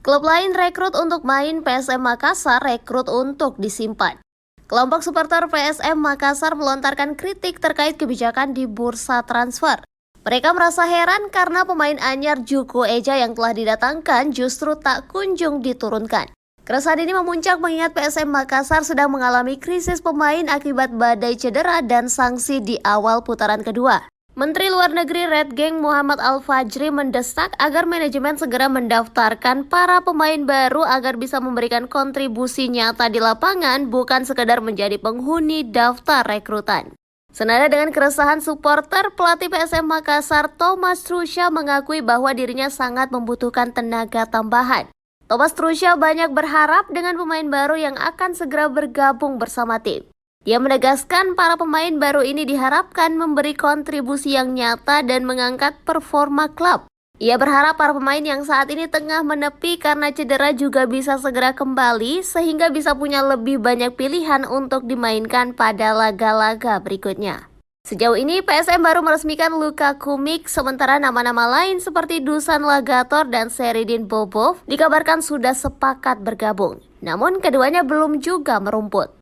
Klub lain rekrut untuk main, PSM Makassar rekrut untuk disimpan. Kelompok supporter PSM Makassar melontarkan kritik terkait kebijakan di bursa transfer. Mereka merasa heran karena pemain anyar Juku Eja yang telah didatangkan justru tak kunjung diturunkan. Keresahan ini memuncak mengingat PSM Makassar sedang mengalami krisis pemain akibat badai cedera dan sanksi di awal putaran kedua. Menteri Luar Negeri Red Gang Muhammad Al-Fajri mendesak agar manajemen segera mendaftarkan para pemain baru agar bisa memberikan kontribusi nyata di lapangan, bukan sekedar menjadi penghuni daftar rekrutan. Senada dengan keresahan supporter, pelatih PSM Makassar Thomas Trusha mengakui bahwa dirinya sangat membutuhkan tenaga tambahan. Thomas Trusha banyak berharap dengan pemain baru yang akan segera bergabung bersama tim. Dia menegaskan para pemain baru ini diharapkan memberi kontribusi yang nyata dan mengangkat performa klub. Ia berharap para pemain yang saat ini tengah menepi karena cedera juga bisa segera kembali sehingga bisa punya lebih banyak pilihan untuk dimainkan pada laga-laga berikutnya. Sejauh ini PSM baru meresmikan Luka Kumik, sementara nama-nama lain seperti Dusan Lagator dan Seridin Bobov dikabarkan sudah sepakat bergabung. Namun keduanya belum juga merumput.